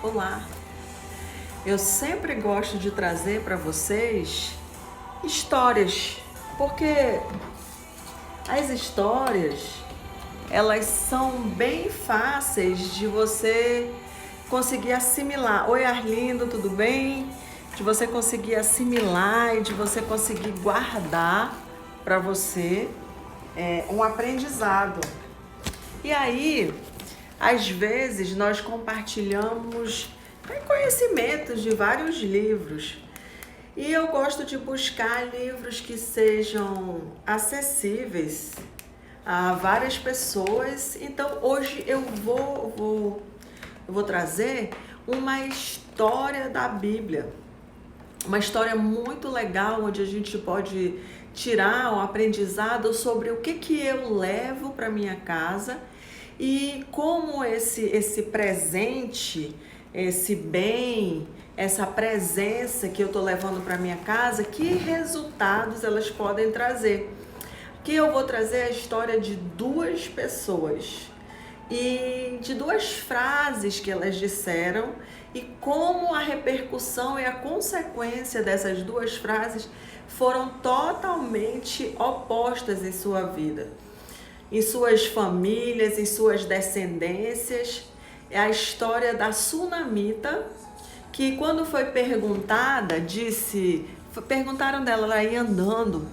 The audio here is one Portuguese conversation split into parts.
Olá! Eu sempre gosto de trazer para vocês histórias, porque as histórias elas são bem fáceis de você conseguir assimilar. Oi, Arlindo, tudo bem? De você conseguir assimilar e de você conseguir guardar para você um aprendizado. E aí, às vezes, nós compartilhamos conhecimentos de vários livros. E eu gosto de buscar livros que sejam acessíveis a várias pessoas. Então, hoje eu vou trazer uma história da Bíblia. Uma história muito legal, onde a gente pode tirar um aprendizado sobre o que eu levo para minha casa e como esse presente, esse bem, essa presença que eu estou levando para minha casa, que resultados elas podem trazer. Aqui eu vou trazer a história de duas pessoas e de duas frases que elas disseram e como a repercussão e a consequência dessas duas frases foram totalmente opostas em sua vida, em suas famílias, em suas descendências. É a história da Sunamita, que quando foi perguntada, perguntaram dela, ela ia andando,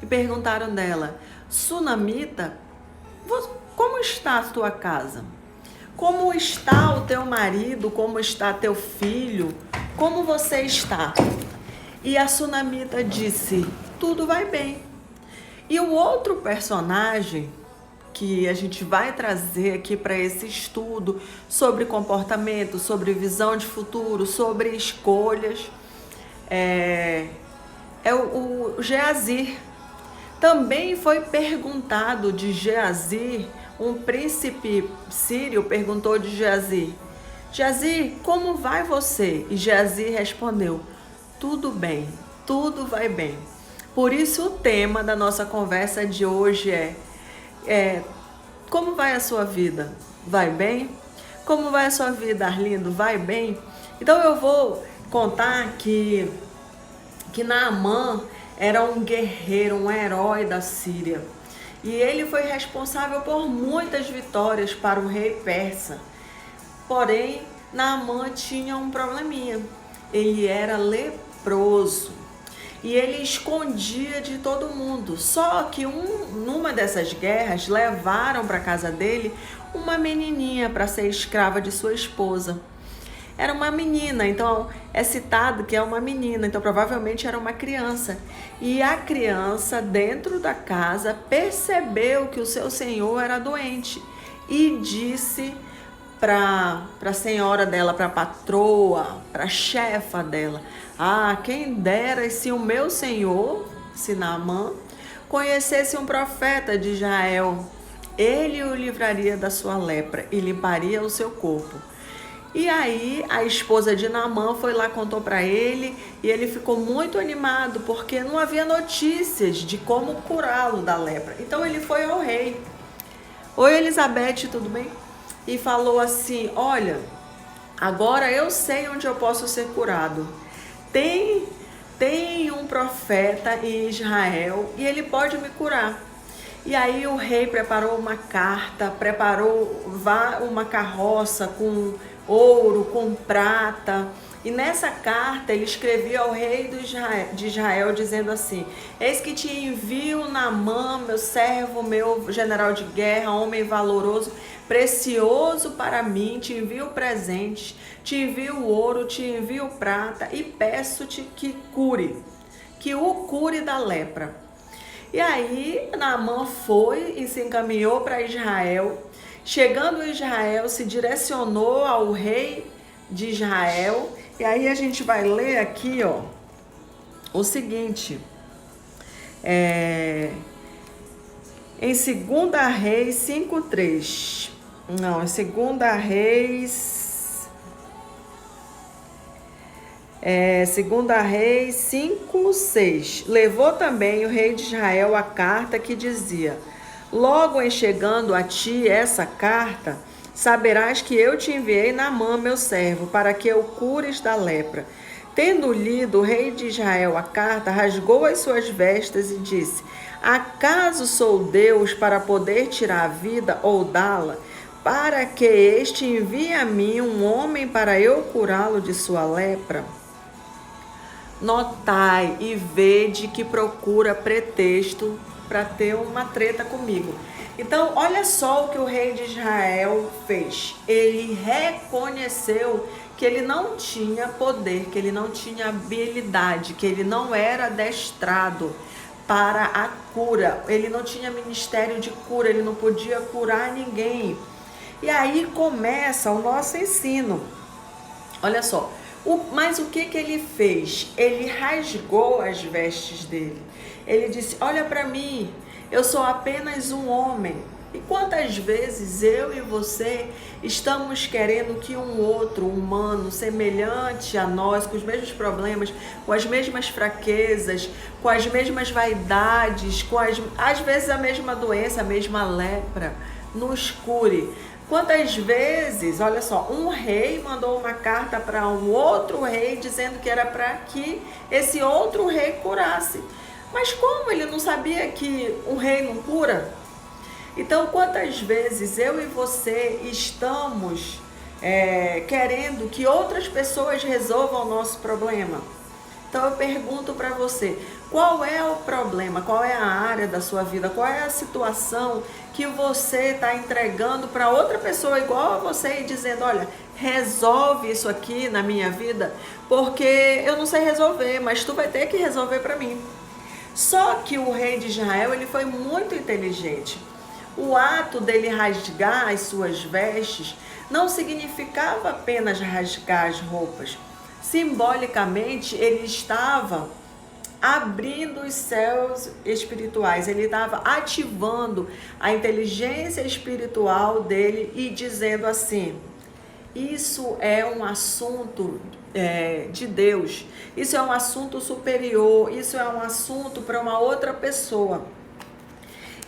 e perguntaram dela: Sunamita, como está a tua casa? Como está o teu marido? Como está teu filho? Como você está? E a Sunamita disse: tudo vai bem. E o outro personagem que a gente vai trazer aqui para esse estudo sobre comportamento, sobre visão de futuro, sobre escolhas, é o Geazir. Também foi perguntado de Geazir, um príncipe sírio perguntou de Geazir: Geazir, como vai você? E Geazir respondeu: tudo bem, tudo vai bem. Por isso o tema da nossa conversa de hoje é como vai a sua vida? Vai bem? Como vai a sua vida, Arlindo? Vai bem? Então eu vou contar que Naamã era um guerreiro, um herói da Síria. E ele foi responsável por muitas vitórias para o rei persa. Porém, Naamã tinha um probleminha. Ele era leproso. E ele escondia de todo mundo. Só que numa dessas guerras, levaram para casa dele uma menininha para ser escrava de sua esposa. Era uma menina, então é citado que é uma menina, então provavelmente era uma criança. E a criança, dentro da casa, percebeu que o seu senhor era doente e disse para a senhora dela, para a patroa, para a chefa dela: ah, quem dera se o meu senhor, se Naamã, conhecesse um profeta de Israel, ele o livraria da sua lepra e limparia o seu corpo. E aí a esposa de Naamã foi lá, contou para ele, e ele ficou muito animado porque não havia notícias de como curá-lo da lepra. Então ele foi ao rei: oi, Elizabeth, tudo bem? E falou assim: olha, agora eu sei onde eu posso ser curado. Tem um profeta em Israel e ele pode me curar. E aí o rei preparou uma carta, preparou uma carroça com ouro, com prata. E nessa carta ele escrevia ao rei de Israel dizendo assim: eis que te envio Naamã, meu servo, meu general de guerra, homem valoroso, precioso para mim, te envio presentes, te envio ouro, te envio prata e peço-te que o cure da lepra. E aí Naamã foi e se encaminhou para Israel. Chegando em Israel, se direcionou ao rei de Israel. E aí a gente vai ler aqui, ó, o seguinte, em 2 Reis 5:3. Não, em 2 Reis 5:6. Levou também o rei de Israel a carta que dizia: logo em chegando a ti essa carta, saberás que eu te enviei Naamã, meu servo, para que o cures da lepra. Tendo lido o rei de Israel a carta, rasgou as suas vestes e disse: acaso sou Deus para poder tirar a vida ou dá-la? Para que este envie a mim um homem para eu curá-lo de sua lepra? Notai e vede que procura pretexto para ter uma treta comigo. Então, olha só o que o rei de Israel fez. Ele reconheceu que ele não tinha poder, que ele não tinha habilidade, que ele não era adestrado para a cura. Ele não tinha ministério de cura, ele não podia curar ninguém. E aí começa o nosso ensino. Olha só. Mas o que ele fez? Ele rasgou as vestes dele. Ele disse: olha para mim, eu sou apenas um homem. E quantas vezes eu e você estamos querendo que um outro humano semelhante a nós, com os mesmos problemas, com as mesmas fraquezas, com as mesmas vaidades, às vezes a mesma doença, a mesma lepra, nos cure? Quantas vezes, olha só, um rei mandou uma carta para um outro rei dizendo que era para que esse outro rei curasse. Mas como ele não sabia que um rei não cura? Então, quantas vezes eu e você estamos querendo que outras pessoas resolvam o nosso problema? Então, eu pergunto para você, qual é o problema, qual é a área da sua vida, qual é a situação que você está entregando para outra pessoa igual a você e dizendo: olha, resolve isso aqui na minha vida, porque eu não sei resolver, mas tu vai ter que resolver para mim. Só que o rei de Israel, ele foi muito inteligente. O ato dele rasgar as suas vestes não significava apenas rasgar as roupas. Simbolicamente, ele estava abrindo os céus espirituais, ele estava ativando a inteligência espiritual dele e dizendo assim: isso é um assunto de Deus, isso é um assunto superior, isso é um assunto para uma outra pessoa.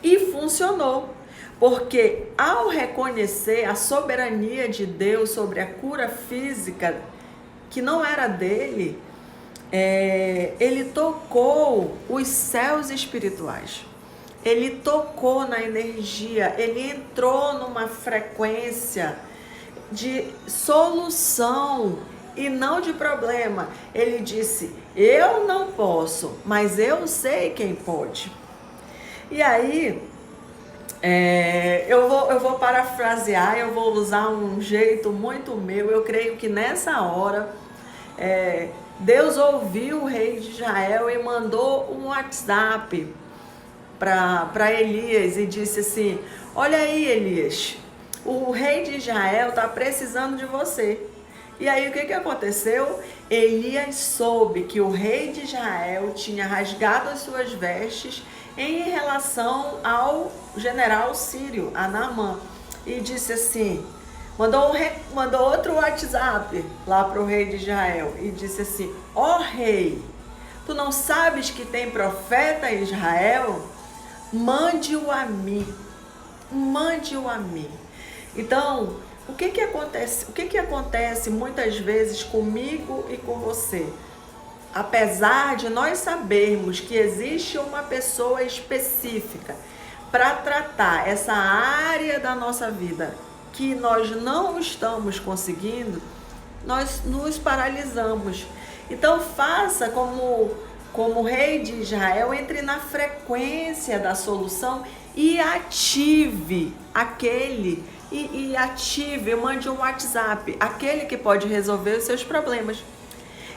E funcionou, porque ao reconhecer a soberania de Deus sobre a cura física, que não era dele, ele tocou os céus espirituais. Ele tocou na energia, ele entrou numa frequência de solução e não de problema. Ele disse: eu não posso, mas eu sei quem pode. E aí, eu vou parafrasear, eu vou usar um jeito muito meu. Eu creio que nessa hora, Deus ouviu o rei de Israel e mandou um WhatsApp para Elias e disse assim: olha aí, Elias, o rei de Israel está precisando de você. E aí o que aconteceu? Elias soube que o rei de Israel tinha rasgado as suas vestes em relação ao general sírio, a Naamã, e disse assim, mandou outro WhatsApp lá para o rei de Israel e disse assim: ó rei, tu não sabes que tem profeta em Israel? Mande-o a mim, mande-o a mim. Então, o que acontece muitas vezes comigo e com você? Apesar de nós sabermos que existe uma pessoa específica para tratar essa área da nossa vida que nós não estamos conseguindo, nós nos paralisamos. Então faça como o rei de Israel, entre na frequência da solução e ative aquele, mande um WhatsApp, aquele que pode resolver os seus problemas.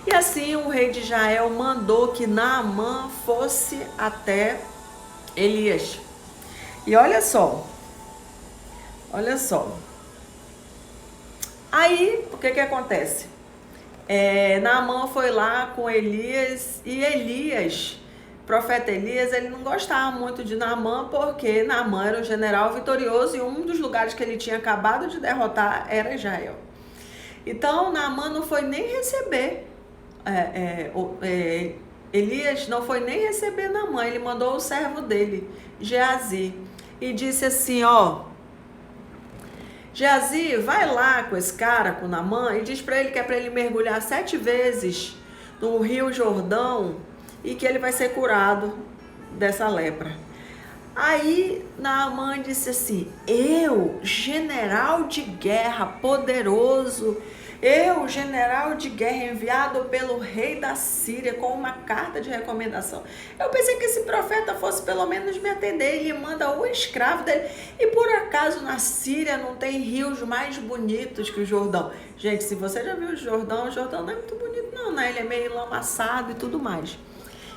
E assim o rei de Israel mandou que Naamã fosse até Elias. E olha só. Aí, o que acontece? Naamã foi lá com Elias e Elias, profeta Elias, ele não gostava muito de Naamã, porque Naamã era um general vitorioso e um dos lugares que ele tinha acabado de derrotar era Israel. Então, Naamã não foi nem receber Elias não foi nem receber Naamã, ele mandou o servo dele, Geazi, e disse assim: ó, Geazi, vai lá com esse cara, com Naamã, e diz para ele que é para ele mergulhar 7 vezes no Rio Jordão e que ele vai ser curado dessa lepra. Aí Naamã disse assim: eu, general de guerra poderoso, eu, general de guerra enviado pelo rei da Síria com uma carta de recomendação. Eu pensei que esse profeta fosse pelo menos me atender. Ele manda o escravo dele. E por acaso na Síria não tem rios mais bonitos que o Jordão? Gente, se você já viu o Jordão não é muito bonito não, né? Ele é meio lamaçado e tudo mais.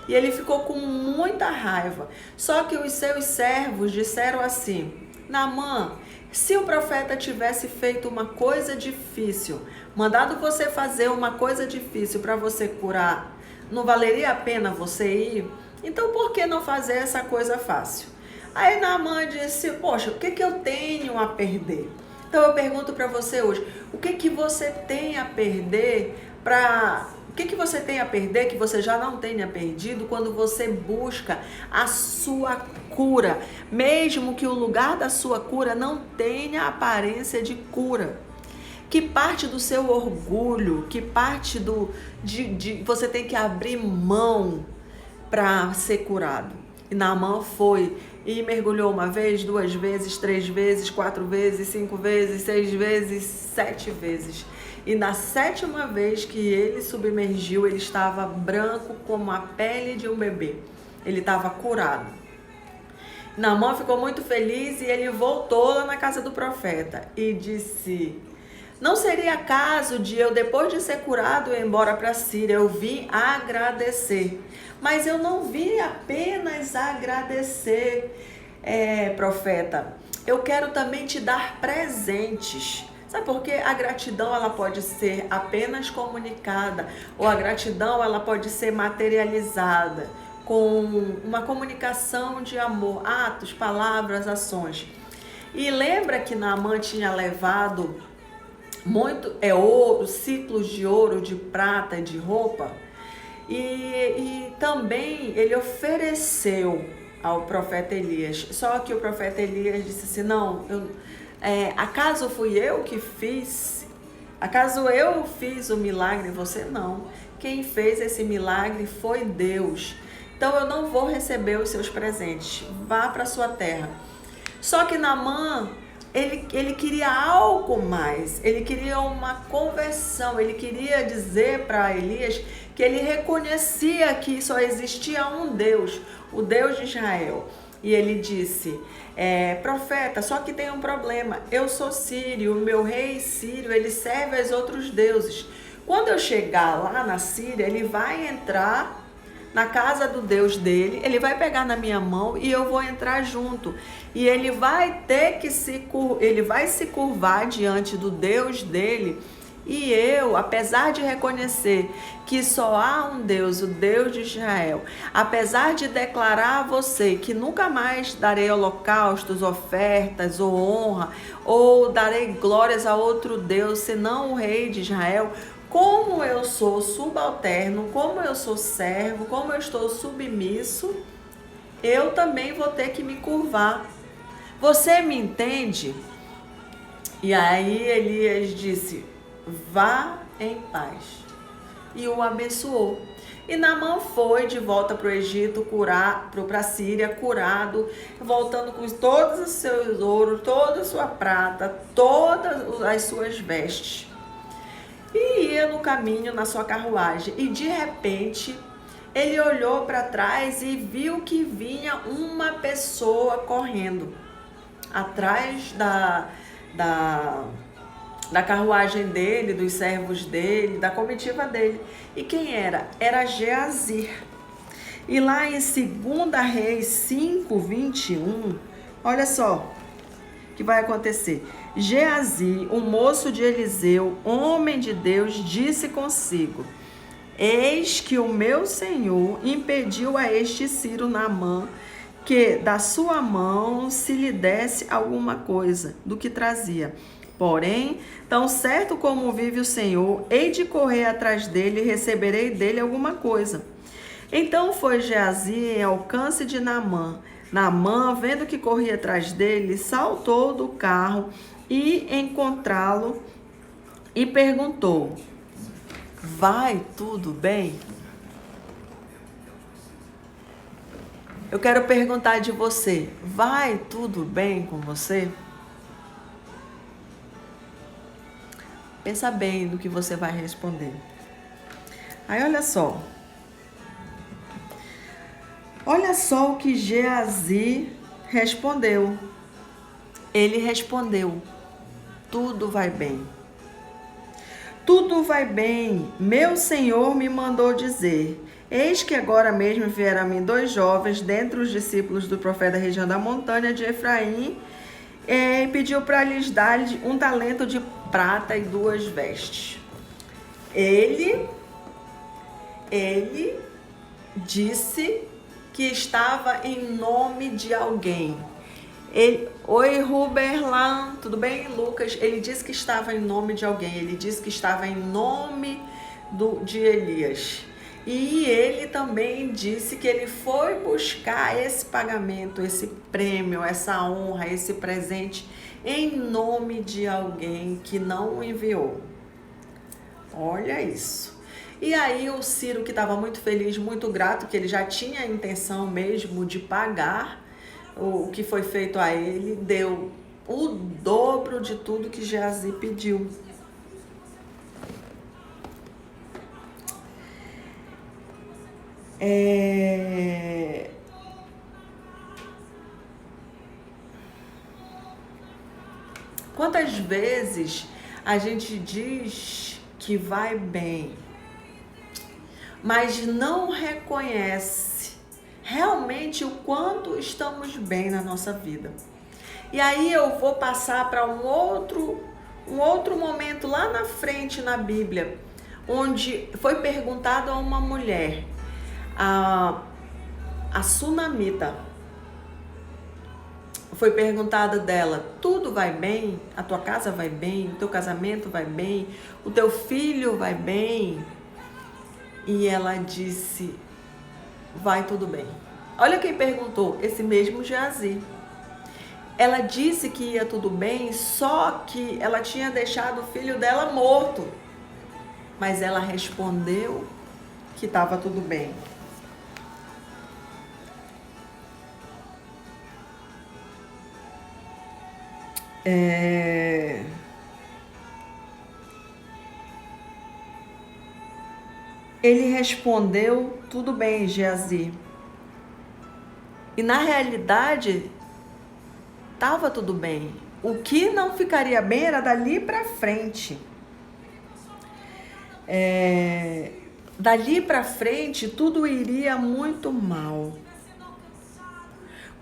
E ele ficou com muita raiva. Só que os seus servos disseram assim: Naamã, se o profeta tivesse feito uma coisa difícil, mandado você fazer uma coisa difícil para você curar, não valeria a pena você ir? Então por que não fazer essa coisa fácil? Aí Naamã disse: poxa, o que eu tenho a perder? Então eu pergunto para você hoje, o que você tem a perder O que você tem a perder que você já não tenha perdido quando você busca a sua cura, mesmo que o lugar da sua cura não tenha aparência de cura? Que parte do seu orgulho, que parte você tem que abrir mão para ser curado? E Naamã foi e mergulhou 1 vez, 2 vezes, 3 vezes, 4 vezes, 5 vezes, 6 vezes, 7 vezes. E na 7ª vez que ele submergiu, ele estava branco como a pele de um bebê. Ele estava curado. Naamã ficou muito feliz e ele voltou lá na casa do profeta e disse: não seria caso de eu, depois de ser curado, ir embora para a Síria? Eu vim agradecer. Mas eu não vim apenas agradecer, profeta. Eu quero também te dar presentes. Sabe por quê? A gratidão ela pode ser apenas comunicada, ou a gratidão ela pode ser materializada com uma comunicação de amor, atos, palavras, ações. E lembra que Naamã tinha levado muito ouro, ciclos de ouro, de prata, de roupa? E também ele ofereceu ao profeta Elias. Só que o profeta Elias disse assim: não, acaso fui eu que fiz? Acaso eu fiz o milagre? Você não. Quem fez esse milagre foi Deus. Então eu não vou receber os seus presentes. Vá para sua terra. Só que Naamã, ele queria algo mais. Ele queria uma conversão. Ele queria dizer para Elias que ele reconhecia que só existia um Deus, o Deus de Israel. E ele disse: profeta, só que tem um problema. Eu sou sírio, o meu rei sírio, ele serve aos outros deuses. Quando eu chegar lá na Síria, ele vai entrar na casa do Deus dele, ele vai pegar na minha mão e eu vou entrar junto. E ele vai ter que ele vai se curvar diante do Deus dele. E eu, apesar de reconhecer que só há um Deus, o Deus de Israel, apesar de declarar a você que nunca mais darei holocaustos, ofertas ou honra, ou darei glórias a outro Deus, senão o rei de Israel, como eu sou subalterno, como eu sou servo, como eu estou submisso, eu também vou ter que me curvar. Você me entende? E aí Elias disse: vá em paz. E o abençoou. E Naamã foi de volta para o Egito, para a Síria, curado, voltando com todos os seus ouros, toda a sua prata, todas as suas vestes. E ia no caminho, na sua carruagem. E de repente, ele olhou para trás e viu que vinha uma pessoa correndo atrás da carruagem dele, dos servos dele, da comitiva dele. E quem era? Era Geazi. E lá em 2 Reis 5:21, olha só o que vai acontecer. Geazi, um moço de Eliseu, homem de Deus, disse consigo: eis que o meu senhor impediu a este sírio Naamã que da sua mão se lhe desse alguma coisa do que trazia. Porém, tão certo como vive o Senhor, hei de correr atrás dele e receberei dele alguma coisa. Então foi Geazi em alcance de Naamã. Naamã, vendo que corria atrás dele, saltou do carro e encontrá-lo e perguntou: vai tudo bem? Eu quero perguntar de você: vai tudo bem com você? Pensa bem no que você vai responder. Aí olha só. Olha só o que Geazi respondeu. Ele respondeu: tudo vai bem. Tudo vai bem. Meu Senhor me mandou dizer: eis que agora mesmo vieram a mim 2 jovens dentre os discípulos do profeta da região da montanha de Efraim, e pediu para lhes dar um talento de prata e 2 vestes. Ele disse que estava em nome de alguém. Oi, Ruberlan, tudo bem? Lucas, ele disse que estava em nome de alguém. Ele disse que estava em nome de Elias. E ele também disse que ele foi buscar esse pagamento, esse prêmio, essa honra, esse presente em nome de alguém que não o enviou. Olha isso. E aí o Ciro, que estava muito feliz, muito grato, que ele já tinha a intenção mesmo de pagar o que foi feito a ele, deu o dobro de tudo que Geazi pediu. Quantas vezes a gente diz que vai bem, mas não reconhece realmente o quanto estamos bem na nossa vida? E aí eu vou passar para um outro momento lá na frente na Bíblia, onde foi perguntado a uma mulher, a Sunamita, foi perguntada dela: tudo vai bem? A tua casa vai bem? O teu casamento vai bem? O teu filho vai bem? E ela disse: vai tudo bem. Olha quem perguntou, esse mesmo Geazi. Ela disse que ia tudo bem, só que ela tinha deixado o filho dela morto. Mas ela respondeu que estava tudo bem. Ele respondeu: tudo bem, Geazi. E na realidade, estava tudo bem. O que não ficaria bem era dali para frente. Dali para frente, tudo iria muito mal.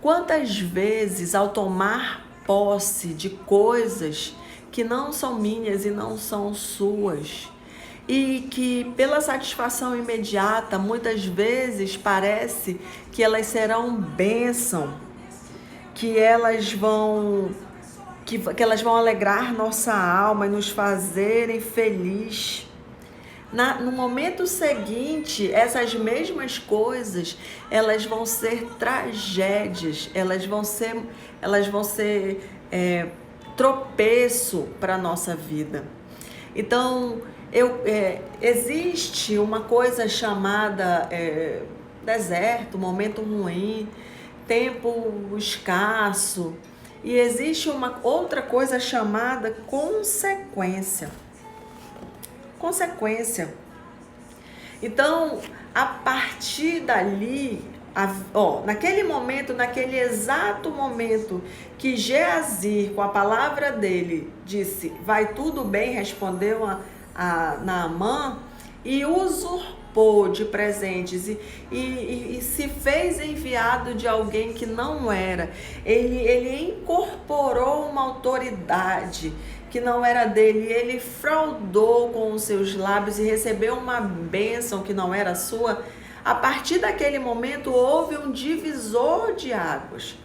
Quantas vezes, ao tomar posse de coisas que não são minhas e não são suas, e que pela satisfação imediata, muitas vezes parece que elas serão bênção, que elas vão alegrar nossa alma e nos fazerem feliz. No momento seguinte, essas mesmas coisas, elas vão ser tragédias, elas vão ser tropeço para a nossa vida. Então, existe uma coisa chamada deserto, momento ruim, tempo escasso, e existe uma outra coisa chamada consequência. Então, a partir dali, naquele exato momento que Geazi, com a palavra dele, disse: vai tudo bem, respondeu a Naamã, e usurpou de presentes e se fez enviado de alguém que não era. Ele incorporou uma autoridade que não era dele, ele fraudou com os seus lábios e recebeu uma bênção que não era sua. A partir daquele momento houve um divisor de águas.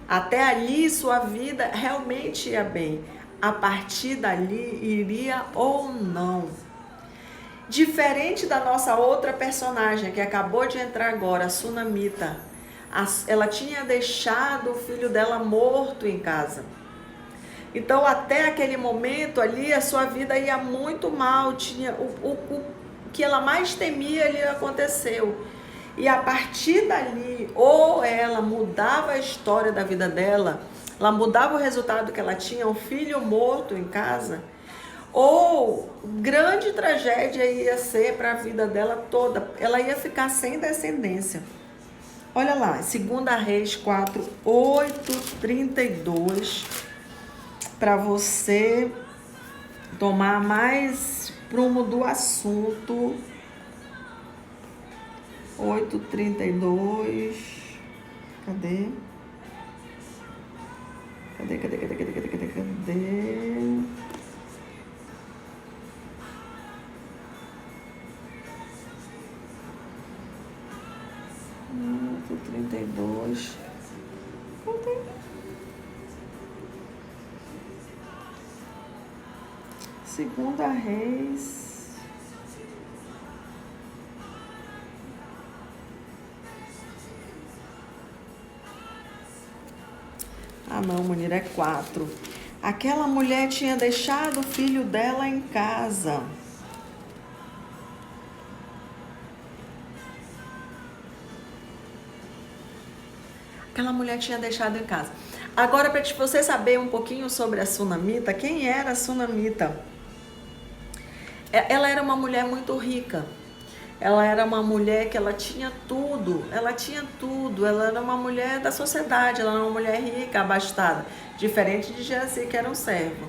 Até ali sua vida realmente ia bem. A partir dali iria ou não. Diferente da nossa outra personagem que acabou de entrar agora, a Sunamita. Ela tinha deixado o filho dela morto em casa. Então, até aquele momento ali, a sua vida ia muito mal, tinha o que ela mais temia ali aconteceu. E a partir dali, ou ela mudava a história da vida dela, ela mudava o resultado que ela tinha, um filho morto em casa, ou grande tragédia ia ser para a vida dela toda. Ela ia ficar sem descendência. Olha lá, 2 Reis 4, 8, 32, para você tomar mais prumo do assunto. 8:32. Cadê? Cadê? 8:32. Cadê? Segunda Reis. Ah, não, Munir, é 4. Aquela mulher tinha deixado o filho dela em casa. Aquela mulher tinha deixado em casa. Agora, para você saber um pouquinho sobre a Sunamita, quem era a Sunamita? Ela era uma mulher muito rica. Ela era uma mulher que ela tinha tudo, ela era uma mulher da sociedade, ela era uma mulher rica, abastada, diferente de Geazi, que era um servo.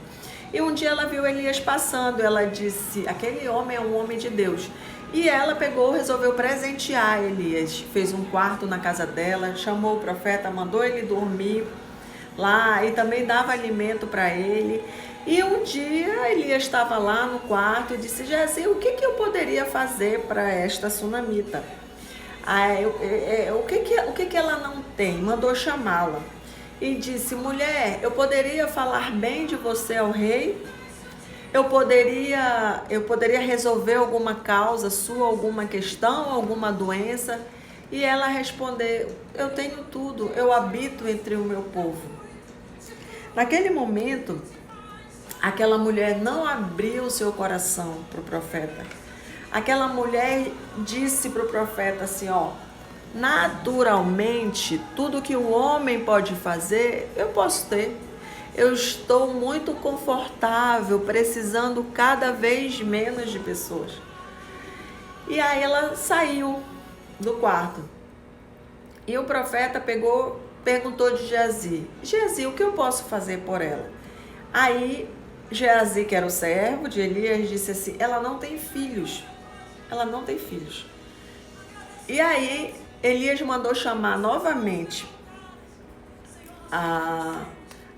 E um dia ela viu Elias passando, ela disse, aquele homem é um homem de Deus. E ela resolveu presentear Elias, fez um quarto na casa dela, chamou o profeta, mandou ele dormir lá e também dava alimento para ele. E um dia Elias estava lá no quarto e disse, Geazi, o que eu poderia fazer para esta Sunamita? O que ela não tem? Mandou chamá-la e disse, mulher, eu poderia falar bem de você ao rei? Eu poderia resolver alguma causa sua, alguma questão, alguma doença? E ela respondeu, eu tenho tudo, eu habito entre o meu povo. Naquele momento, aquela mulher não abriu o seu coração para o profeta. Aquela mulher disse para o profeta assim, ó, naturalmente, tudo que o homem pode fazer, eu posso ter. Eu estou muito confortável, precisando cada vez menos de pessoas. E aí ela saiu do quarto. E o profeta perguntou de Geazi, Geazi, o que eu posso fazer por ela? Aí Geazi, que era o servo de Elias, disse assim, ela não tem filhos. Ela não tem filhos. E aí Elias mandou chamar novamente a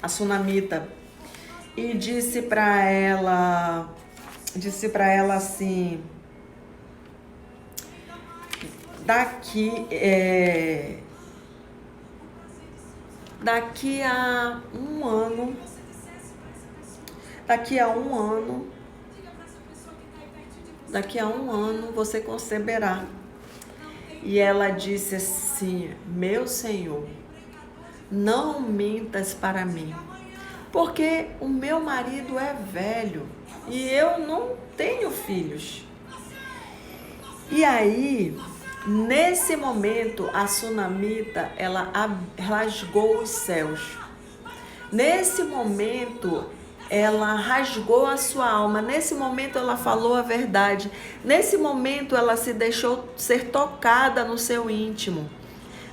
Sunamita e disse para ela assim, daqui a um ano você conceberá. E ela disse assim, meu Senhor, não mintas para mim, porque o meu marido é velho e eu não tenho filhos. E aí, nesse momento, a Sunamita, ela rasgou os céus. Nesse momento, ela rasgou a sua alma. Nesse momento, ela falou a verdade. Nesse momento, ela se deixou ser tocada no seu íntimo.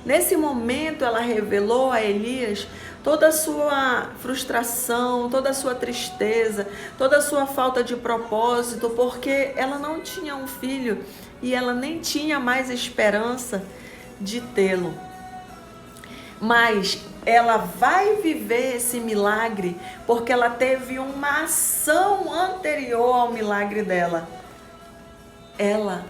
Nesse momento, ela revelou a Elias toda a sua frustração, toda a sua tristeza, toda a sua falta de propósito, porque ela não tinha um filho e ela nem tinha mais esperança de tê-lo. Mas ela vai viver esse milagre porque ela teve uma ação anterior ao milagre dela. Ela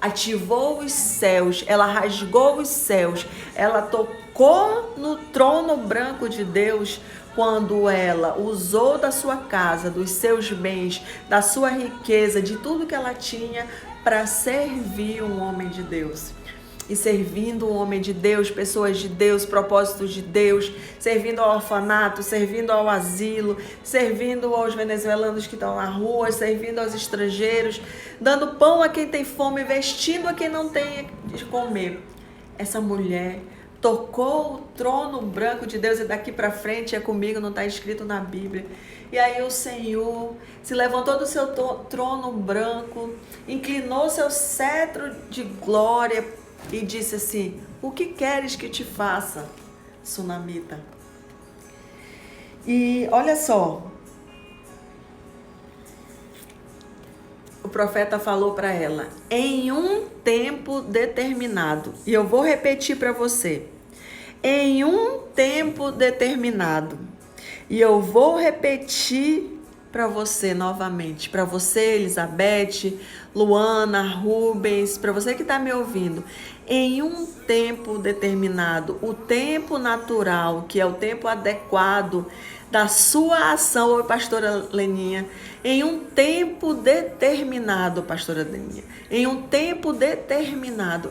ativou os céus, ela rasgou os céus, ela tocou no trono branco de Deus quando ela usou da sua casa, dos seus bens, da sua riqueza, de tudo que ela tinha para servir um homem de Deus. e servindo o homem de Deus, pessoas de Deus, propósitos de Deus, servindo ao orfanato, servindo ao asilo, servindo aos venezuelanos que estão na rua, servindo aos estrangeiros, dando pão a quem tem fome, vestindo a quem não tem de comer. Essa mulher tocou o trono branco de Deus, e daqui para frente é comigo, não está escrito na Bíblia. E aí o Senhor se levantou do seu trono branco, inclinou seu cetro de glória e disse assim: o que queres que te faça, sunamita? E olha só, o profeta falou para ela: em um tempo determinado. E eu vou repetir para você: em um tempo determinado. E eu vou repetir para você novamente, para você, Elizabeth, Luana, Rubens, para você que está me ouvindo. Em um tempo determinado, o tempo natural, que é o tempo adequado da sua ação, oi, pastora Leninha, em um tempo determinado, pastora Leninha, em um tempo determinado,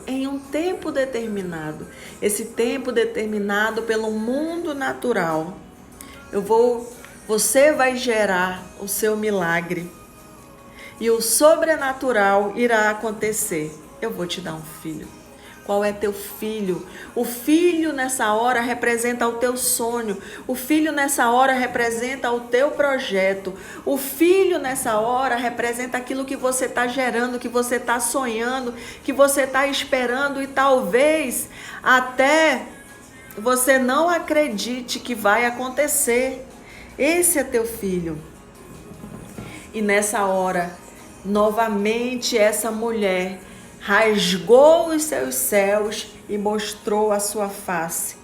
esse tempo determinado pelo mundo natural, você vai gerar o seu milagre e o sobrenatural irá acontecer. Eu vou te dar um filho. Qual é teu filho? O filho nessa hora representa o teu sonho. O filho nessa hora representa o teu projeto. O filho nessa hora representa aquilo que você está gerando, que você está sonhando, que você está esperando, e talvez até você não acredite que vai acontecer. Esse é teu filho. E nessa hora, novamente essa mulher rasgou os seus céus e mostrou a sua face.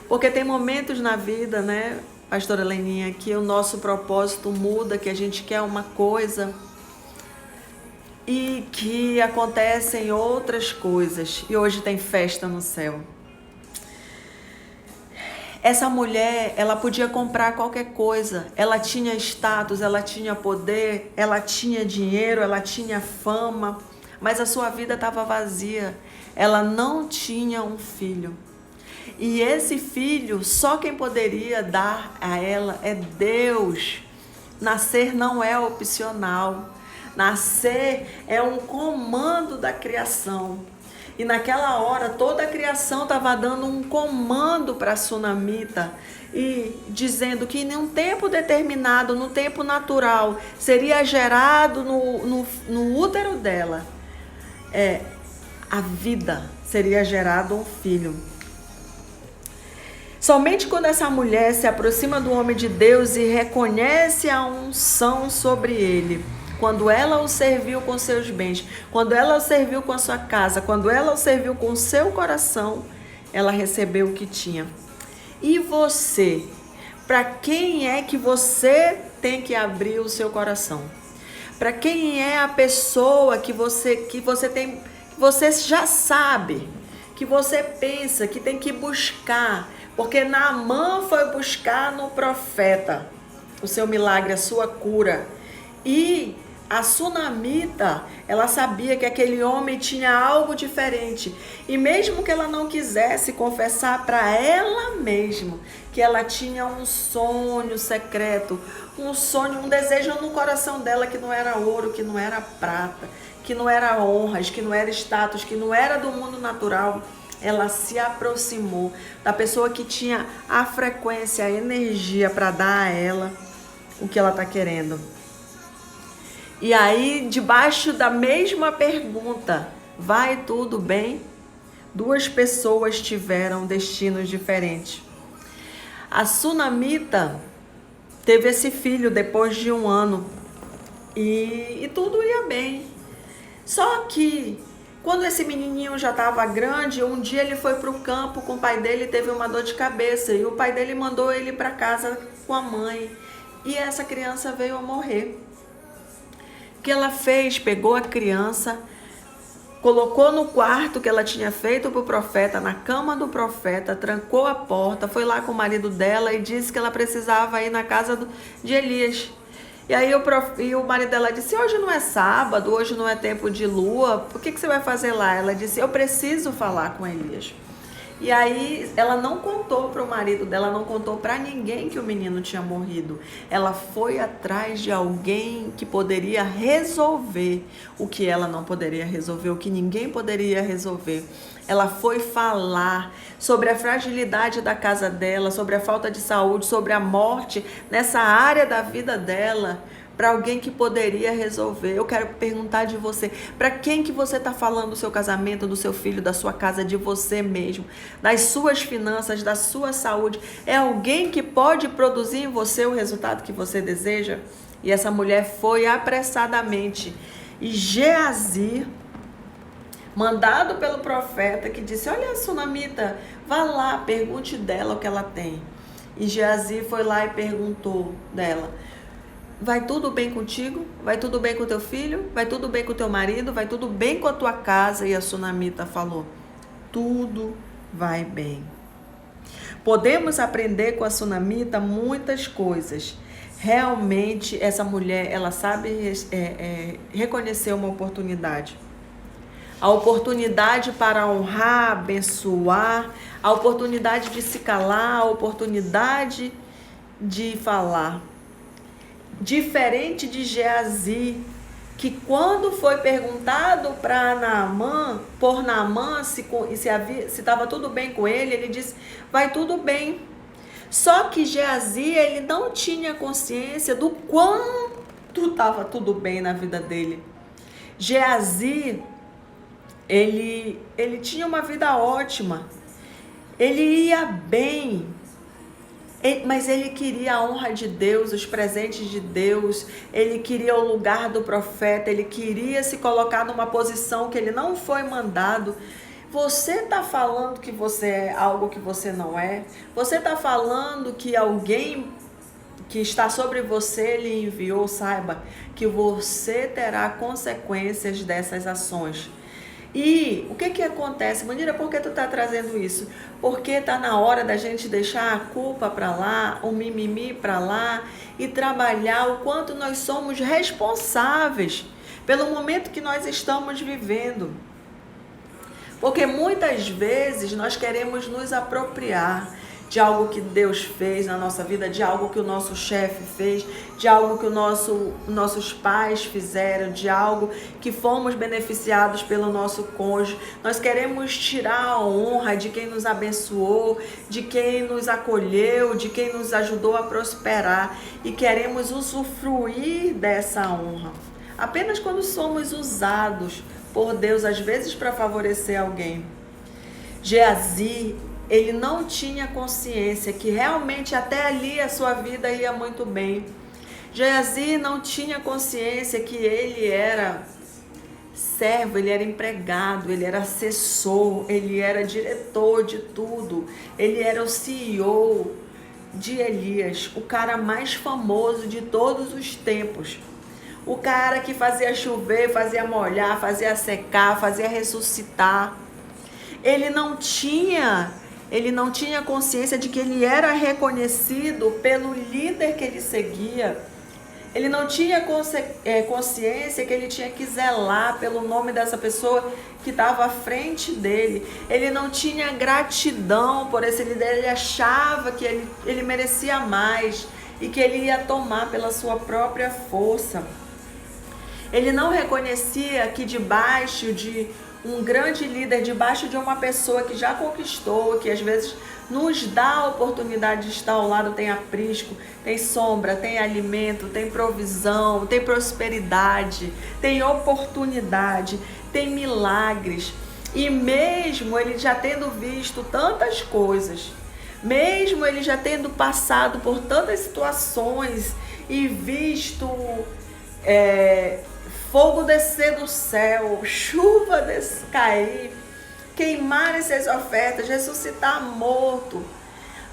Porque tem momentos na vida, né, pastora Leninha, que o nosso propósito muda, que a gente quer uma coisa e que acontecem outras coisas. E hoje tem festa no céu. Essa mulher, ela podia comprar qualquer coisa. Ela tinha status, ela tinha poder, ela tinha dinheiro, ela tinha fama, mas a sua vida estava vazia. Ela não tinha um filho. E esse filho, só quem poderia dar a ela é Deus. Nascer não é opcional. Nascer é um comando da criação. E naquela hora, toda a criação estava dando um comando para a sunamita e dizendo que em um tempo determinado, no tempo natural, seria gerado no útero dela, a vida, seria gerado um filho. Somente quando essa mulher se aproxima do homem de Deus e reconhece a unção sobre ele, quando ela o serviu com seus bens, quando ela o serviu com a sua casa, quando ela o serviu com o seu coração, ela recebeu o que tinha. E você? Para quem é que você tem que abrir o seu coração? Para quem é a pessoa que você já sabe, que você pensa que tem que buscar? Porque Naamã foi buscar no profeta o seu milagre, a sua cura. E a sunamita, ela sabia que aquele homem tinha algo diferente. E mesmo que ela não quisesse confessar para ela mesma que ela tinha um sonho secreto, um sonho, um desejo no coração dela que não era ouro, que não era prata, que não era honras, que não era status, que não era do mundo natural, ela se aproximou da pessoa que tinha a frequência, a energia para dar a ela o que ela está querendo. E aí, debaixo da mesma pergunta, vai tudo bem? Duas pessoas tiveram destinos diferentes. A sunamita teve esse filho depois de 1 ano e tudo ia bem. Só que quando esse menininho já estava grande, um dia ele foi para o campo com o pai dele e teve uma dor de cabeça. E o pai dele mandou ele para casa com a mãe. E essa criança veio a morrer. O que ela fez? Pegou a criança, colocou no quarto que ela tinha feito para o profeta, na cama do profeta, trancou a porta, foi lá com o marido dela e disse que ela precisava ir na casa de Elias. E aí o marido dela disse, hoje não é sábado, hoje não é tempo de lua, o que você vai fazer lá? Ela disse, eu preciso falar com Elias. E aí ela não contou para o marido dela, não contou para ninguém que o menino tinha morrido. Ela foi atrás de alguém que poderia resolver o que ela não poderia resolver, o que ninguém poderia resolver. Ela foi falar sobre a fragilidade da casa dela, sobre a falta de saúde, sobre a morte nessa área da vida dela, para alguém que poderia resolver. Eu quero perguntar de você, para quem que você está falando do seu casamento, do seu filho, da sua casa, de você mesmo, das suas finanças, da sua saúde? É alguém que pode produzir em você o resultado que você deseja? E essa mulher foi apressadamente. E Geazi, mandado pelo profeta, que disse, olha a sunamita, vá lá, pergunte dela o que ela tem. E Geazi foi lá e perguntou dela, vai tudo bem contigo? Vai tudo bem com teu filho? Vai tudo bem com teu marido? Vai tudo bem com a tua casa? E a sunamita falou, tudo vai bem. Podemos aprender com a sunamita muitas coisas. Realmente essa mulher, ela sabe reconhecer uma oportunidade. A oportunidade para honrar, abençoar, a oportunidade de se calar, a oportunidade de falar. Diferente de Geazi, que quando foi perguntado para Naamã, por Naamã, se estava tudo bem com ele, ele disse, vai tudo bem. Só que Geazi, ele não tinha consciência do quanto estava tudo bem na vida dele. Geazi, ele tinha uma vida ótima, ele ia bem, mas ele queria a honra de Deus, os presentes de Deus, ele queria o lugar do profeta, ele queria se colocar numa posição que ele não foi mandado. Você está falando que você é algo que você não é? Você está falando que alguém que está sobre você lhe enviou? Saiba que você terá consequências dessas ações. E o que acontece? Mandira, por que tu está trazendo isso? Porque está na hora da gente deixar a culpa para lá, o mimimi para lá e trabalhar o quanto nós somos responsáveis pelo momento que nós estamos vivendo. Porque muitas vezes nós queremos nos apropriar de algo que Deus fez na nossa vida, de algo que o nosso chefe fez, de algo que nossos pais fizeram, de algo que fomos beneficiados pelo nosso cônjuge. Nós queremos tirar a honra de quem nos abençoou, de quem nos acolheu, de quem nos ajudou a prosperar e queremos usufruir dessa honra. Apenas quando somos usados por Deus, às vezes para favorecer alguém. Geazi, ele não tinha consciência que realmente até ali a sua vida ia muito bem. Geazi não tinha consciência que ele era servo, ele era empregado, ele era assessor, ele era diretor de tudo. Ele era o CEO de Elias, o cara mais famoso de todos os tempos. O cara que fazia chover, fazia molhar, fazia secar, fazia ressuscitar. Ele não tinha consciência de que ele era reconhecido pelo líder que ele seguia. Ele não tinha consciência que ele tinha que zelar pelo nome dessa pessoa que estava à frente dele. Ele não tinha gratidão por esse líder. Ele achava que ele merecia mais e que ele ia tomar pela sua própria força. Ele não reconhecia que debaixo de um grande líder, debaixo de uma pessoa que já conquistou, que às vezes nos dá a oportunidade de estar ao lado, tem aprisco, tem sombra, tem alimento, tem provisão, tem prosperidade, tem oportunidade, tem milagres. E mesmo ele já tendo visto tantas coisas, mesmo ele já tendo passado por tantas situações e visto fogo descer do céu, chuva cair, queimar essas ofertas, ressuscitar morto.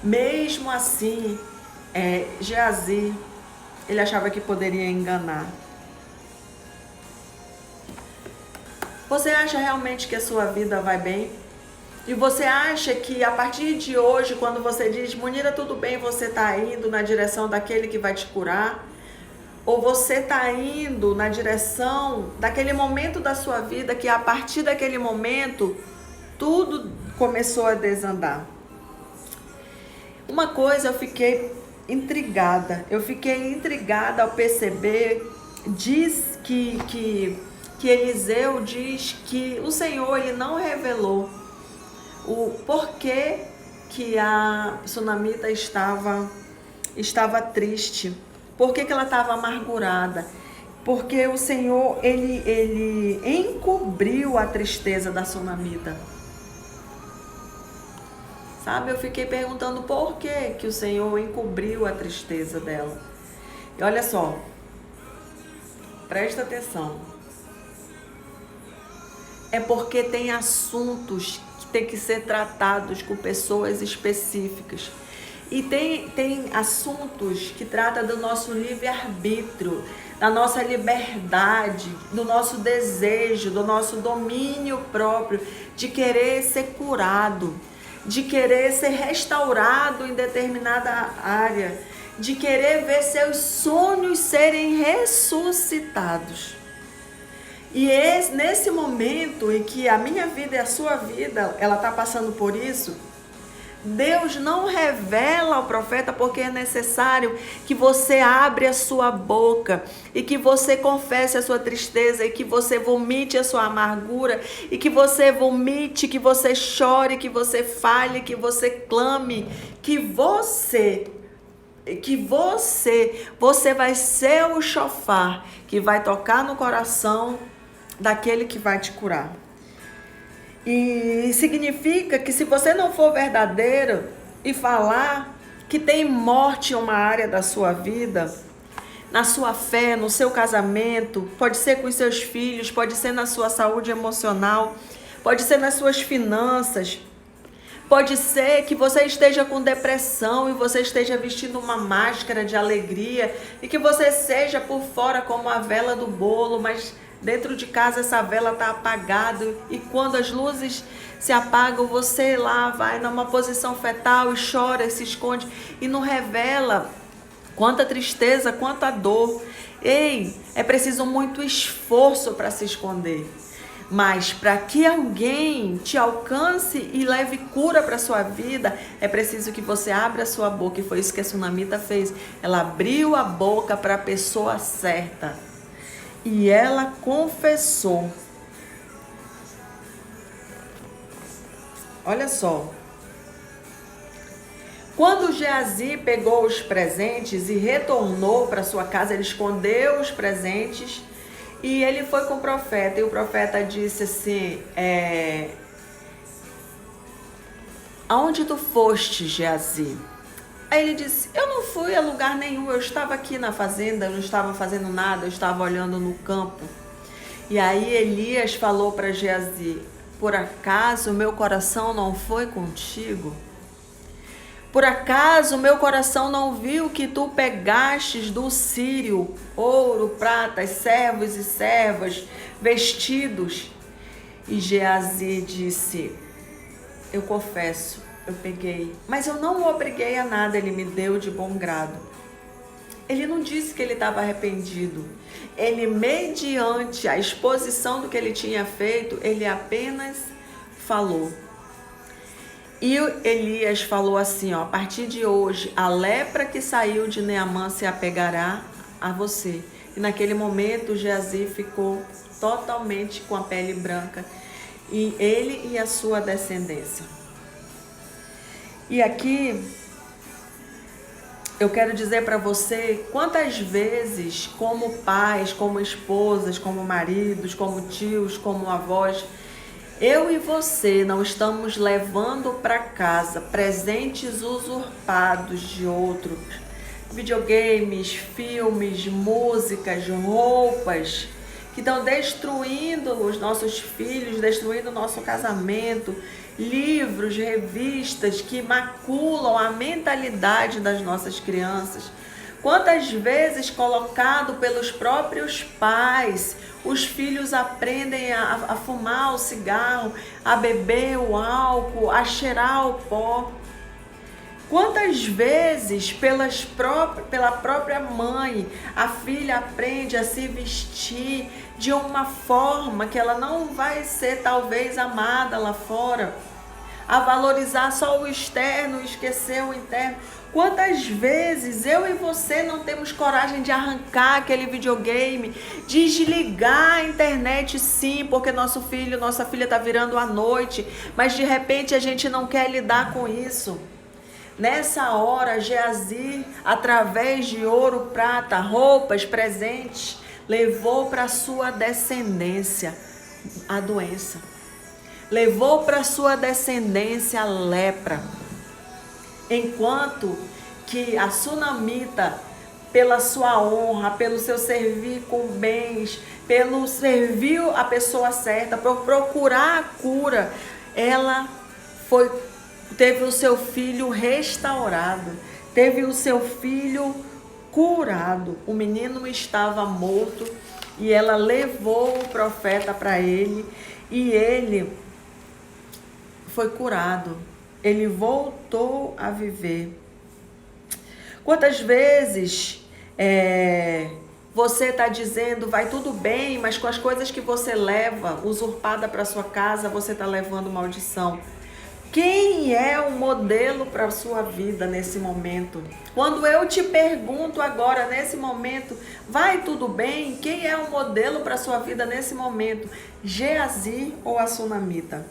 Mesmo assim, Geazi, ele achava que poderia enganar. Você acha realmente que a sua vida vai bem? E você acha que a partir de hoje, quando você diz, Munira, tudo bem, você está indo na direção daquele que vai te curar? Ou você está indo na direção daquele momento da sua vida que a partir daquele momento tudo começou a desandar? Uma coisa eu fiquei intrigada ao perceber, diz que Eliseu diz que o Senhor ele não revelou o porquê que a sunamita estava triste, porquê que ela estava amargurada, porque o Senhor ele encobriu a tristeza da sunamita. Sabe, eu fiquei perguntando por que o Senhor encobriu a tristeza dela. E olha só, presta atenção. É porque tem assuntos que tem que ser tratados com pessoas específicas. E tem assuntos que tratam do nosso livre-arbítrio, da nossa liberdade, do nosso desejo, do nosso domínio próprio, de querer ser curado, de querer ser restaurado em determinada área, de querer ver seus sonhos serem ressuscitados. E nesse momento em que a minha vida e a sua vida, ela está passando por isso, Deus não revela ao profeta porque é necessário que você abra a sua boca e que você confesse a sua tristeza e que você vomite a sua amargura e que você vomite, que você chore, que você fale, que você clame, que você vai ser o chofar que vai tocar no coração daquele que vai te curar. E significa que se você não for verdadeiro e falar que tem morte em uma área da sua vida, na sua fé, no seu casamento, pode ser com os seus filhos, pode ser na sua saúde emocional, pode ser nas suas finanças, pode ser que você esteja com depressão e você esteja vestindo uma máscara de alegria e que você seja por fora como a vela do bolo, mas dentro de casa essa vela está apagada e quando as luzes se apagam, você lá vai numa posição fetal e chora e se esconde e não revela quanta tristeza, quanta dor. Ei, é preciso muito esforço para se esconder. Mas para que alguém te alcance e leve cura para a sua vida, é preciso que você abra a sua boca. E foi isso que a sunamita fez. Ela abriu a boca para a pessoa certa. E ela confessou. Olha só. Quando Geazi pegou os presentes e retornou para sua casa, ele escondeu os presentes e ele foi com o profeta. E o profeta disse assim, aonde tu foste, Geazi? Aí ele disse, eu não fui a lugar nenhum, eu estava aqui na fazenda, eu não estava fazendo nada, eu estava olhando no campo. E aí Elias falou para Geazi, por acaso meu coração não foi contigo? Por acaso meu coração não viu que tu pegastes do Sírio ouro, pratas, servos e servas, vestidos? E Geazi disse, eu confesso, eu peguei, mas eu não o obriguei a nada, ele me deu de bom grado. Ele não disse que ele estava arrependido. Ele, mediante a exposição do que ele tinha feito, ele apenas falou. E Elias falou assim, ó, a partir de hoje, a lepra que saiu de Neamã se apegará a você. E naquele momento, Geazi ficou totalmente com a pele branca. E ele e a sua descendência. E aqui, eu quero dizer para você quantas vezes, como pais, como esposas, como maridos, como tios, como avós, eu e você não estamos levando para casa presentes usurpados de outros, videogames, filmes, músicas, roupas, que estão destruindo os nossos filhos, destruindo o nosso casamento, livros, revistas que maculam a mentalidade das nossas crianças. Quantas vezes, colocado pelos próprios pais, os filhos aprendem a fumar o cigarro, a beber o álcool, a cheirar o pó. Quantas vezes pela própria mãe a filha aprende a se vestir de uma forma que ela não vai ser talvez amada lá fora, a valorizar só o externo, esquecer o interno. Quantas vezes eu e você não temos coragem de arrancar aquele videogame, desligar a internet, sim, porque nosso filho, nossa filha está virando à noite, mas de repente a gente não quer lidar com isso. Nessa hora, Geazi, através de ouro, prata, roupas, presentes, levou para sua descendência a doença. Levou para sua descendência a lepra. Enquanto que a sunamita, pela sua honra, pelo seu servir com bens, pelo servir a pessoa certa, por procurar a cura, ela teve o seu filho restaurado, teve o seu filho curado. O menino estava morto e ela levou o profeta para ele e ele foi curado. Ele voltou a viver. Quantas vezes você está dizendo, vai tudo bem, mas com as coisas que você leva, usurpada para sua casa, você está levando maldição. Quem é o modelo para a sua vida nesse momento? Quando eu te pergunto agora, nesse momento, vai tudo bem? Quem é o modelo para a sua vida nesse momento? Geazi ou a sunamita?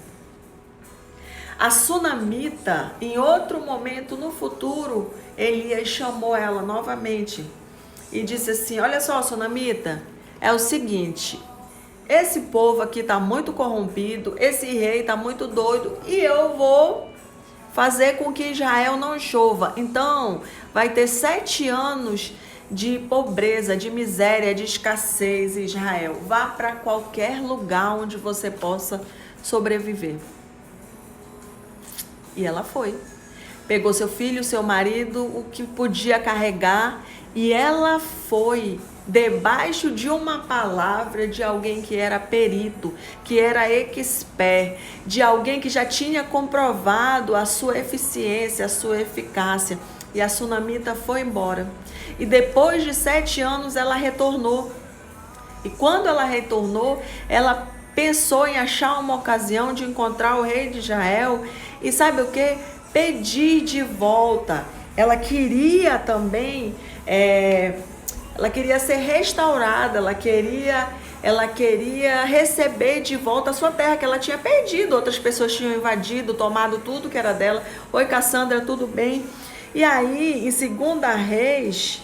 A sunamita, em outro momento no futuro, Elias chamou ela novamente e disse assim, olha só, sunamita, é o seguinte, esse povo aqui está muito corrompido, esse rei está muito doido e eu vou fazer com que Israel não chova. Então, vai ter 7 anos de pobreza, de miséria, de escassez em Israel. Vá para qualquer lugar onde você possa sobreviver. E ela foi. Pegou seu filho, seu marido, o que podia carregar, e ela foi debaixo de uma palavra de alguém que era perito, que era expert, de alguém que já tinha comprovado a sua eficiência, a sua eficácia. E a sunamita foi embora. E depois de 7 anos ela retornou. E quando ela retornou, ela pensou em achar uma ocasião de encontrar o rei de Israel e sabe o que? Pedir de volta. Ela queria também, ela queria ser restaurada, ela queria receber de volta a sua terra que ela tinha perdido. Outras pessoas tinham invadido, tomado tudo que era dela. Oi, Cassandra, tudo bem? E aí, em 2 Reis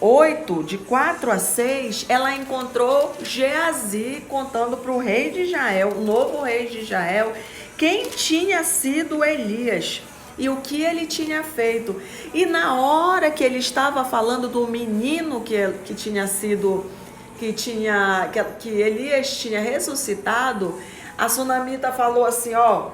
8, de 4 a 6, ela encontrou Geazi contando para o rei de Israel, o novo rei de Israel, quem tinha sido Elias e o que ele tinha feito. E na hora que ele estava falando do menino que Elias tinha ressuscitado, a sunamita falou assim, ó,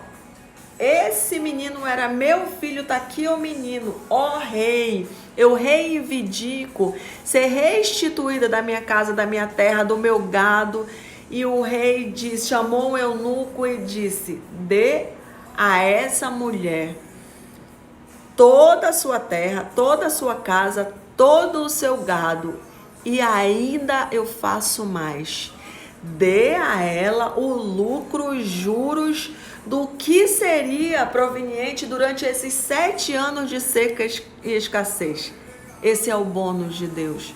esse menino era meu filho, tá aqui o menino, ó rei, eu reivindico ser restituída da minha casa, da minha terra, do meu gado. E o rei chamou um eunuco e disse, dê a essa mulher toda a sua terra, toda a sua casa, todo o seu gado, e ainda eu faço mais. Dê a ela o lucro, os juros do que seria proveniente durante esses 7 anos de seca e escassez. Esse é o bônus de Deus.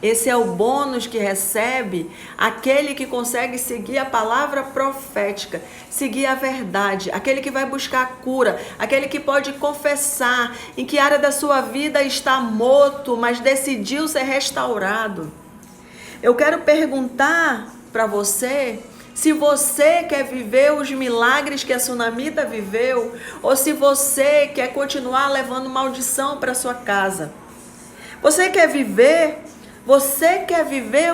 Esse é o bônus que recebe aquele que consegue seguir a palavra profética, seguir a verdade, aquele que vai buscar a cura, aquele que pode confessar em que área da sua vida está morto, mas decidiu ser restaurado. Eu quero perguntar para você se você quer viver os milagres que a sunamita viveu ou se você quer continuar levando maldição para sua casa. Você quer viver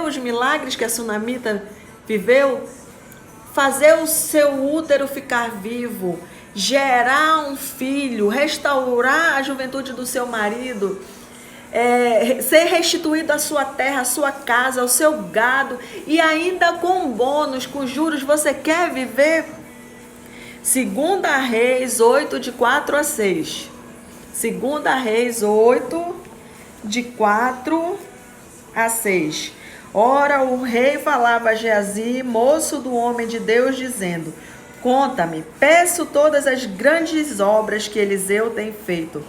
os milagres que a sunamita viveu? Fazer o seu útero ficar vivo, gerar um filho, restaurar a juventude do seu marido, ser restituído a sua terra, a sua casa, o seu gado, e ainda com bônus, com juros. Você quer viver? Segunda Reis 8, de 4 a 6. Segunda Reis 8, de 4 a 6. Ora, o rei falava a Geazi, moço do homem de Deus, dizendo: conta-me, peço todas as grandes obras que Eliseu tem feito.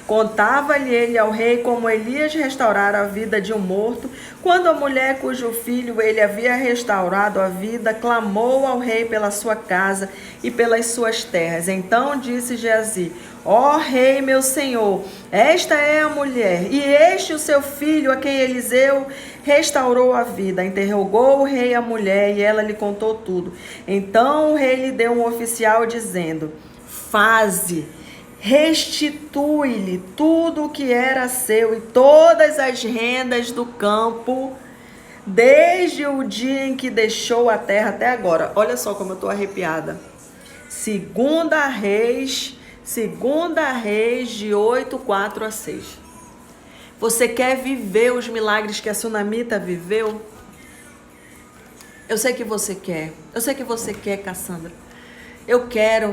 Contava-lhe ele ao rei como Elias restaurara a vida de um morto, quando a mulher cujo filho ele havia restaurado a vida clamou ao rei pela sua casa e pelas suas terras. Então disse Geazi: ó rei meu senhor, esta é a mulher, e este o seu filho a quem Eliseu restaurou a vida. Interrogou o rei a mulher, e ela lhe contou tudo. Então o rei lhe deu um oficial, dizendo: restitui-lhe tudo o que era seu e todas as rendas do campo, desde o dia em que deixou a terra até agora. Olha só como eu estou arrepiada. Segunda Reis de 8, 4 a 6. Você quer viver os milagres que a Sunamita viveu? Eu sei que você quer. Eu sei que você quer, Cassandra. Eu quero.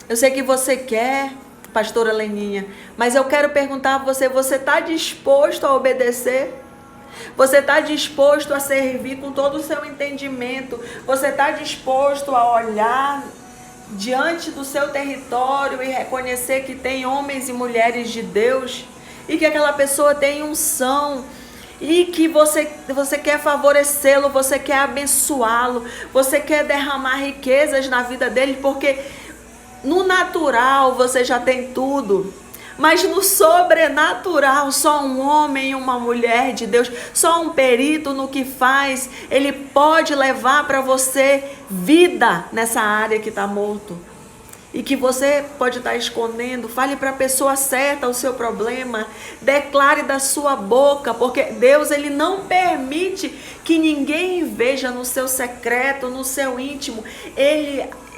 Eu sei que você quer, pastora Leninha. Mas eu quero perguntar a você: você está disposto a obedecer? Você está disposto a servir com todo o seu entendimento? Você está disposto a olhar diante do seu território e reconhecer que tem homens e mulheres de Deus e que aquela pessoa tem unção e que você quer favorecê-lo, você quer abençoá-lo, você quer derramar riquezas na vida dele, porque no natural você já tem tudo, mas no sobrenatural só um homem e uma mulher de Deus, só um perito no que faz, ele pode levar para você vida nessa área que está morto e que você pode estar escondendo. Fale para a pessoa certa o seu problema, declare da sua boca, porque Deus ele não permite que ninguém veja no seu secreto, no seu íntimo.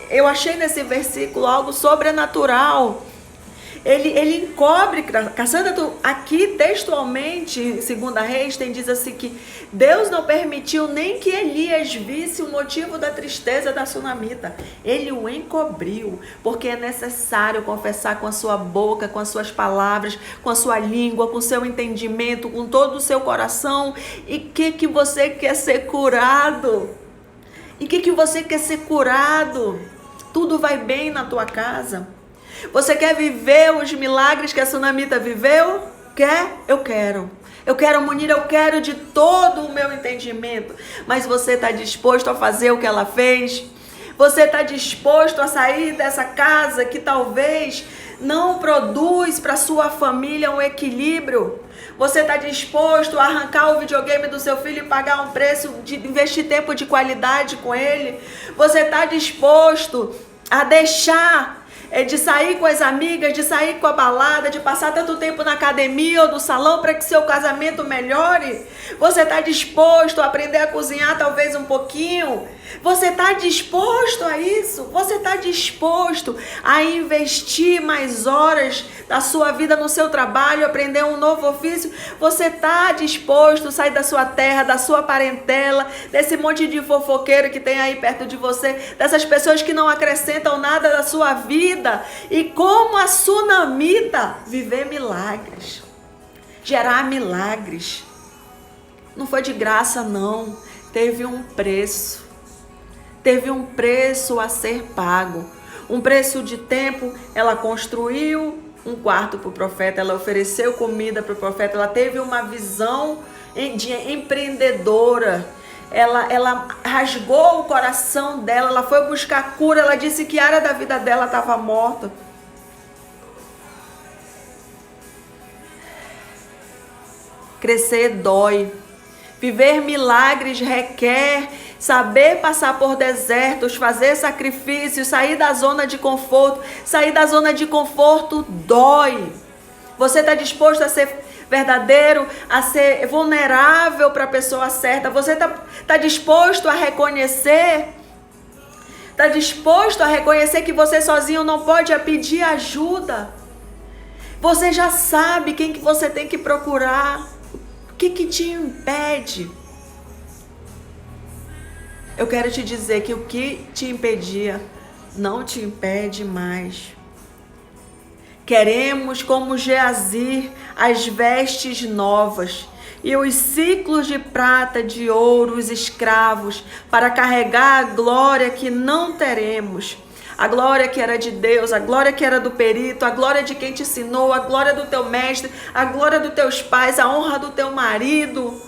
Eu achei nesse versículo algo sobrenatural. Ele encobre, Cassandra, aqui textualmente, em 2 Reis, diz assim que Deus não permitiu nem que Elias visse o motivo da tristeza da Sunamita. Ele o encobriu, porque é necessário confessar com a sua boca, com as suas palavras, com a sua língua, com o seu entendimento, com todo o seu coração. E que você quer ser curado? E que você quer ser curado? Tudo vai bem na tua casa? Você quer viver os milagres que a Sunamita viveu? Quer? Eu quero. Eu quero, Munir, eu quero de todo o meu entendimento. Mas você está disposto a fazer o que ela fez? Você está disposto a sair dessa casa que talvez não produz para sua família um equilíbrio? Você está disposto a arrancar o videogame do seu filho e pagar um preço de investir tempo de qualidade com ele? Você está disposto a deixar de sair com as amigas, de sair com a balada, de passar tanto tempo na academia ou no salão para que seu casamento melhore? Você está disposto a aprender a cozinhar talvez um pouquinho? Você está disposto a isso? Você está disposto a investir mais horas da sua vida no seu trabalho, aprender um novo ofício? Você está disposto a sair da sua terra, da sua parentela, desse monte de fofoqueiro que tem aí perto de você, dessas pessoas que não acrescentam nada da sua vida? E como a Sunamita, viver milagres, gerar milagres. Não foi de graça, não. Teve um preço. Teve um preço a ser pago. Um preço de tempo. Ela construiu um quarto para o profeta. Ela ofereceu comida para o profeta. Ela teve uma visão de empreendedora. Ela rasgou o coração dela. Ela foi buscar cura. Ela disse que a área da vida dela estava morta. Crescer dói. Viver milagres requer saber passar por desertos, fazer sacrifícios, sair da zona de conforto. Sair da zona de conforto dói. Você está disposto a ser verdadeiro, a ser vulnerável para a pessoa certa? Você está disposto a reconhecer? Está disposto a reconhecer que você sozinho não pode pedir ajuda? Você já sabe quem que você tem que procurar. O que te impede? Eu quero te dizer que o que te impedia não te impede mais. Queremos, como Geazi, as vestes novas e os ciclos de prata, de ouro, os escravos, para carregar a glória que não teremos. A glória que era de Deus, a glória que era do perito, a glória de quem te ensinou, a glória do teu mestre, a glória dos teus pais, a honra do teu marido.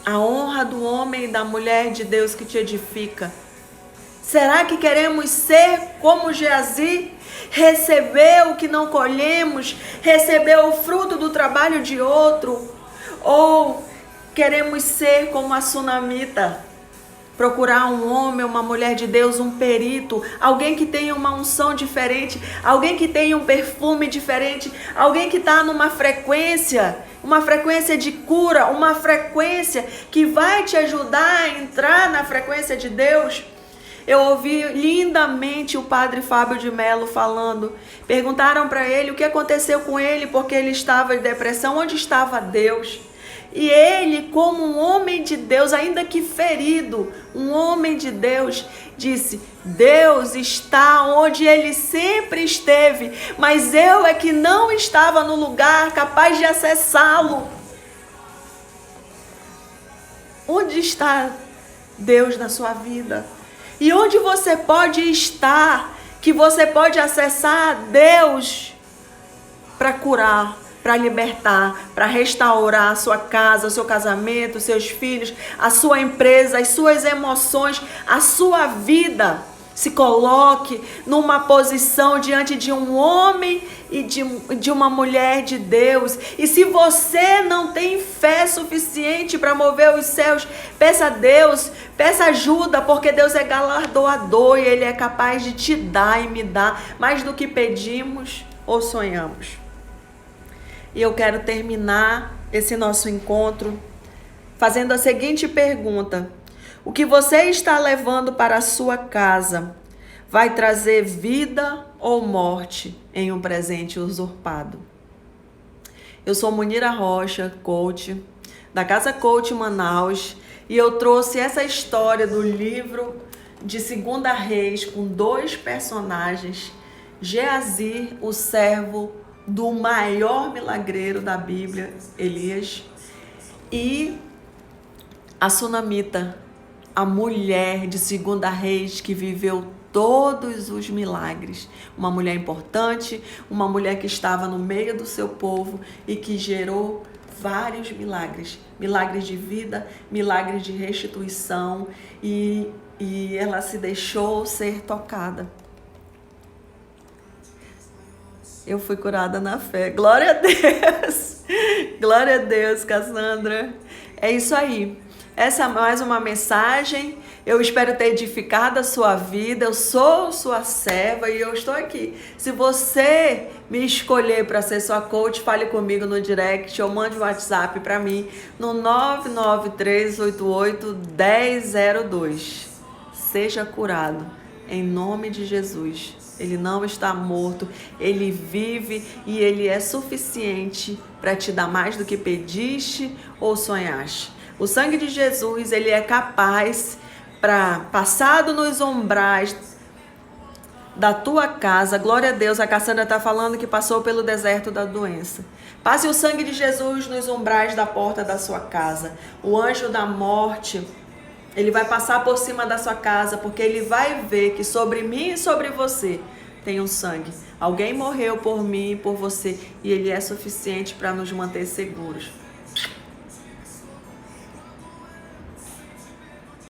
A honra do homem e da mulher de Deus que te edifica. Será que queremos ser como Geazi? Receber o que não colhemos? Receber o fruto do trabalho de outro? Ou queremos ser como a sunamita? Procurar um homem, uma mulher de Deus, um perito, alguém que tenha uma unção diferente, alguém que tenha um perfume diferente, alguém que está numa frequência, uma frequência de cura, uma frequência que vai te ajudar a entrar na frequência de Deus. Eu ouvi lindamente o padre Fábio de Mello falando. Perguntaram para ele o que aconteceu com ele porque ele estava em depressão, onde estava Deus? E ele, como um homem de Deus, ainda que ferido, um homem de Deus, disse: Deus está onde ele sempre esteve, mas eu é que não estava no lugar capaz de acessá-lo. Onde está Deus na sua vida? E onde você pode estar, que você pode acessar Deus para curar, para libertar, para restaurar a sua casa, o seu casamento, os seus filhos, a sua empresa, as suas emoções, a sua vida. Se coloque numa posição diante de um homem e de uma mulher de Deus. E se você não tem fé suficiente para mover os céus, peça a Deus, peça ajuda, porque Deus é galardoador e Ele é capaz de te dar e me dar mais do que pedimos ou sonhamos. E eu quero terminar esse nosso encontro fazendo a seguinte pergunta: o que você está levando para a sua casa vai trazer vida ou morte em um presente usurpado? Eu sou Munira Rocha, coach, da Casa Coach Manaus, e eu trouxe essa história do livro de 2 Reis com 2 personagens, Geazi, o servo do maior milagreiro da Bíblia, Elias, e a sunamita, a mulher de 2 Reis que viveu todos os milagres. Uma mulher importante, uma mulher que estava no meio do seu povo e que gerou vários milagres. Milagres de vida, milagres de restituição, e ela se deixou ser tocada. Eu fui curada na fé. Glória a Deus. Glória a Deus, Cassandra. É isso aí. Essa é mais uma mensagem. Eu espero ter edificado a sua vida. Eu sou sua serva e eu estou aqui. Se você me escolher para ser sua coach, fale comigo no direct ou mande um WhatsApp para mim no 993881002. Seja curado em nome de Jesus. Ele não está morto, ele vive e ele é suficiente para te dar mais do que pediste ou sonhaste. O sangue de Jesus, ele é capaz para, passado nos umbrais da tua casa, glória a Deus, a Cassandra está falando que passou pelo deserto da doença. Passe o sangue de Jesus nos umbrais da porta da sua casa. O anjo da morte, ele vai passar por cima da sua casa, porque ele vai ver que sobre mim e sobre você tem um sangue. Alguém morreu por mim e por você, e ele é suficiente para nos manter seguros.